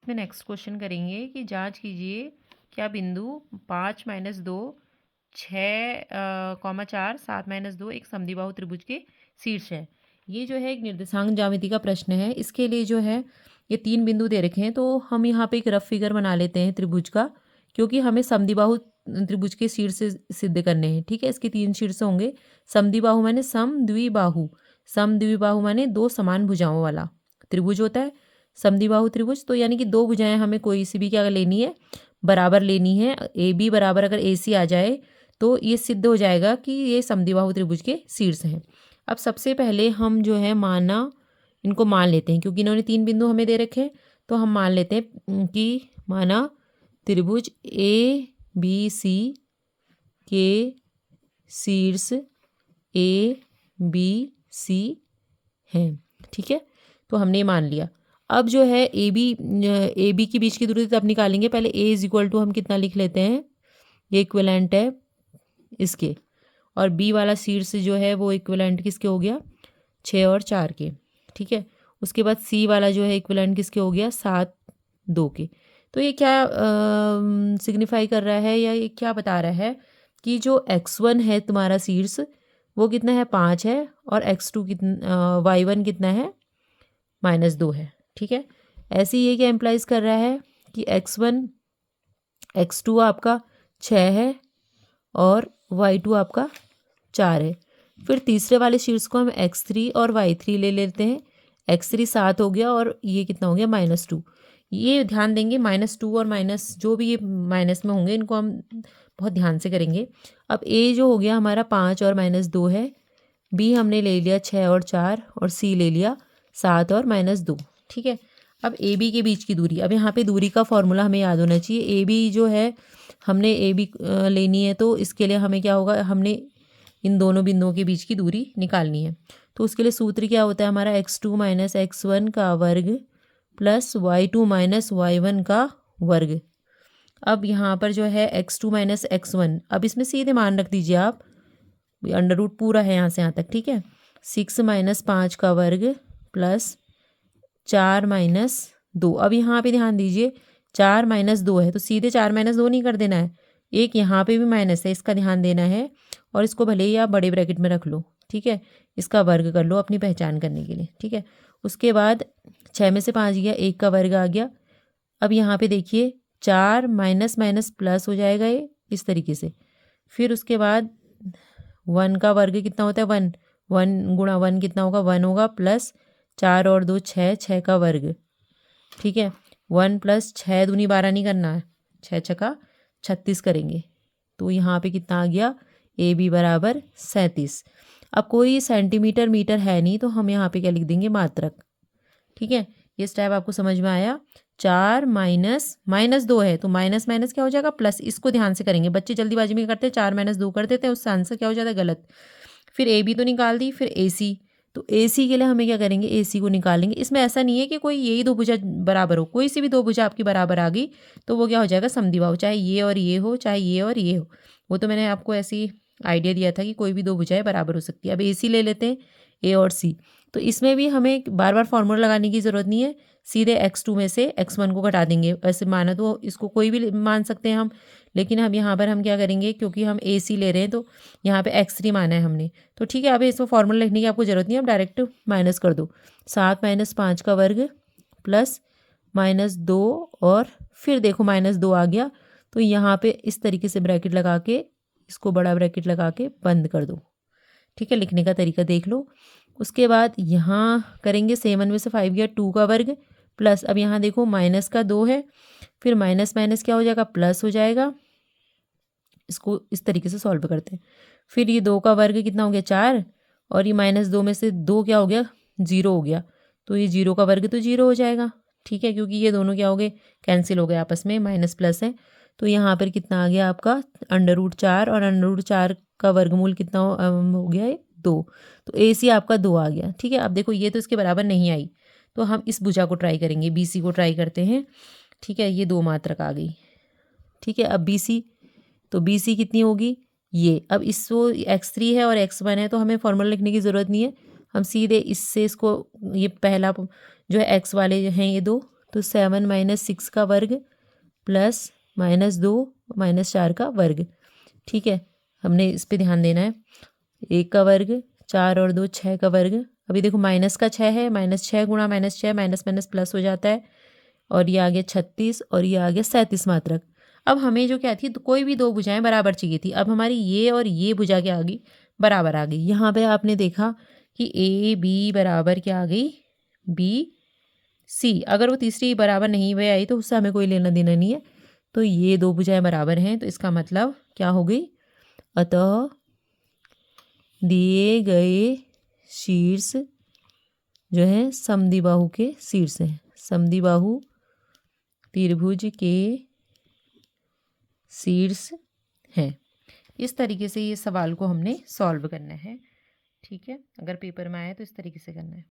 इसमें next question करेंगे कि जांच कीजिए क्या बिंदु 5 माइनस 2 6, 7 माइनस 2 एक समद्विबाहु त्रिभुज के शीर्ष है। ये जो है एक निर्देशांक ज्यामिति का प्रश्न है। इसके लिए जो है ये 3 बिंदु दे रखे हैं, तो हम यहाँ पे एक रफ फिगर बना लेते हैं त्रिभुज का, क्योंकि हमें समद्विबाहु त्रिभुज के शीर्ष सिद्ध करने हैं। ठीक है, इसके 3 शीर्ष होंगे। समद्विबाहु माने समद्विबाहु, समद्विबाहु माने दो समान भुजाओं वाला त्रिभुज होता है समद्विबाहु त्रिभुज। तो यानी कि दो भुजाएं हमें कोई सी भी क्या लेनी है, बराबर लेनी है। ए बी बराबर अगर ए सी आ जाए तो ये सिद्ध हो जाएगा कि ये समद्विबाहु त्रिभुज के शीर्ष हैं। अब सबसे पहले हम जो है इनको मान लेते हैं, क्योंकि इन्होंने 3 बिंदु हमें दे रखे हैं। तो हम मान लेते हैं कि माना त्रिभुज ए बी सी के शीर्ष ए बी सी हैं। ठीक है, तो हमने मान लिया। अब जो है ए बी के बीच की दूरी तब निकालेंगे। पहले ए इज इक्वल टू हम कितना लिख लेते हैं, ये इक्विवेलेंट है इसके, और बी वाला शीर्ष जो है वो इक्विवेलेंट किसके हो गया, 6 और 4 के। ठीक है, उसके बाद सी वाला जो है इक्विवेलेंट किसके हो गया, 7 2 के। तो ये क्या सिग्निफाई कर रहा है, या ये क्या बता रहा है कि जो x1 है तुम्हारा शीर्ष वो कितना है, 5 है, और x2 कितना, y1 कितना है, -2 है। ठीक है, ऐसे ये क्या इम्प्लाइज कर रहा है कि x1 x2 आपका 6 है और y2 आपका 4 है। फिर तीसरे वाले शीर्ष को हम x3 और y3 ले लेते हैं। x3 7 हो गया और ये कितना हो गया, -2। ये ध्यान देंगे, -2 और माइनस जो भी ये माइनस में होंगे इनको हम बहुत ध्यान से करेंगे। अब a जो हो गया हमारा 5 और -2 है, b हमने ले लिया 6 और 4, और c ले लिया 7 और -2। ठीक है, अब ए बी के बीच की दूरी, अब यहाँ पे दूरी का फॉर्मूला हमें याद होना चाहिए। ए बी जो है हमने ए बी लेनी है, तो इसके लिए हमें क्या होगा, हमने इन दोनों बिंदुओं के बीच की दूरी निकालनी है। तो उसके लिए सूत्र क्या होता है हमारा, x2 माइनस x1 का वर्ग प्लस y2 माइनस y1 का वर्ग। अब यहाँ पर जो है x2 माइनस x1, अब इसमें सीधे मान रख दीजिए आप, अंडर रूट पूरा है यहाँ से यहाँ तक। ठीक है, 6 माइनस 5 का वर्ग प्लस 4 माइनस 2। अब यहाँ पे ध्यान दीजिए 4 माइनस 2 है, तो सीधे 4 माइनस 2 नहीं कर देना है, एक यहाँ पे भी माइनस है, इसका ध्यान देना है, और इसको भले ही आप बड़े ब्रैकेट में रख लो। ठीक है, इसका वर्ग कर लो अपनी पहचान करने के लिए। ठीक है, उसके बाद 6 में से 5 गया, 1 का वर्ग आ गया। अब यहाँ पे देखिए 4 माइनस माइनस प्लस हो जाएगा ये इस तरीके से। फिर उसके बाद 1 का वर्ग कितना होता है, 1, 1 गुणा 1 कितना होगा, 1 होगा, प्लस 4 और 2 6, 6 का वर्ग। ठीक है, 1 प्लस 6 दूनी 12 नहीं करना है, 6 छका 36 करेंगे। तो यहाँ पे कितना आ गया, ए बी बराबर 37। अब कोई सेंटीमीटर मीटर है नहीं, तो हम यहाँ पे क्या लिख देंगे, मात्रक। ठीक है, ये स्टेप आपको समझ में आया। 4 माइनस माइनस 2 है, तो माइनस माइनस क्या हो जाएगा, प्लस। इसको ध्यान से करेंगे, बच्चे जल्दीबाजी में करते हैं 4 माइनस 2 कर देते हैं, उससे आंसर क्या हो जाता है, गलत। फिर ए बी तो निकाल दी, फिर ए सी। तो ए सी के लिए हमें क्या करेंगे, ए सी को निकालेंगे। इसमें ऐसा नहीं है कि कोई यही दो भुजा बराबर हो, कोई सी भी दो भुजा आपकी बराबर आ गई तो वो क्या हो जाएगा, समद्विबाहु, चाहे ये और ये हो, चाहे ये और ये हो। वो तो मैंने आपको ऐसी आइडिया दिया था कि कोई भी दो भुजाएं बराबर हो सकती है। अब ए सी ले लेते हैं, ए और सी। तो इसमें भी हमें बार बार फॉर्मूला लगाने की ज़रूरत नहीं है, सीधे x2 में से x1 को घटा देंगे। वैसे माना तो इसको कोई भी मान सकते हैं हम, लेकिन हम यहाँ पर हम क्या करेंगे, क्योंकि हम ए सी ले रहे हैं तो यहाँ पे x3 माना है हमने। तो ठीक है, अब इसमें फॉर्मूला लिखने की आपको ज़रूरत नहीं है, आप डायरेक्ट माइनस कर दो। 7 माइनस 5 का वर्ग प्लस -2, और फिर देखो -2 आ गया, तो यहाँ पे इस तरीके से ब्रैकेट लगा के, इसको बड़ा ब्रैकेट लगा के बंद कर दो। ठीक है, लिखने का तरीका देख लो। उसके बाद यहाँ करेंगे 7 में से 5 गया, 2 का वर्ग प्लस, अब यहाँ देखो माइनस का 2 है, फिर माइनस माइनस क्या हो जाएगा, प्लस हो जाएगा। इसको इस तरीके से सॉल्व करते हैं। फिर ये 2 का वर्ग कितना हो गया, 4, और ये -2 में से 2 क्या हो गया, 0 हो गया। तो ये 0 का वर्ग तो 0 हो जाएगा। ठीक है, क्योंकि ये दोनों क्या हो गए, कैंसिल हो गए आपस में, माइनस प्लस है। तो यहाँ पर कितना आ गया आपका, √4, और √4 का वर्गमूल कितना हो गया है, 2। तो ए सी आपका 2 आ गया। ठीक है, अब देखो ये तो इसके बराबर नहीं आई, तो हम इस भुजा को ट्राई करेंगे, बी सी को ट्राई करते हैं। ठीक है, ये 2 मात्रक आ गई। ठीक है, अब बी सी, तो बी सी कितनी होगी, ये। अब इसको x3 है और x1 है, तो हमें फॉर्मूला लिखने की ज़रूरत नहीं है, हम सीधे इससे इसको, ये पहला जो है x वाले हैं ये 2, तो 7 माइनस 6 का वर्ग प्लस -2 -4 का वर्ग। ठीक है, हमने इस पे ध्यान देना है। 1 का वर्ग, 4 और 2 6 का वर्ग। अभी देखो माइनस का 6 है, -6 गुणा -6 माइनस माइनस प्लस हो जाता है, और ये आ गया 36 और ये आ गया 37 मात्रक। अब हमें जो क्या थी, तो कोई भी दो भुजाएं बराबर चाहिए थी। अब हमारी ये और ये भुजा क्या आ गई, बराबर आ गई। यहाँ पे आपने देखा कि ए बी बराबर क्या आ गई, बी सी। अगर वो तीसरी बराबर नहीं हुए आई तो उससे हमें कोई लेना देना नहीं है। तो ये दो भुजाएं बराबर हैं, तो इसका मतलब क्या हो गई, अतः दिए गए शीर्ष जो है समद्विबाहु के शीर्ष हैं। समद्विबाहु त्रिभुज के शीर्ष हैं। इस तरीके से ये सवाल को हमने सॉल्व करना है। ठीक है, अगर पेपर में आए तो इस तरीके से करना है।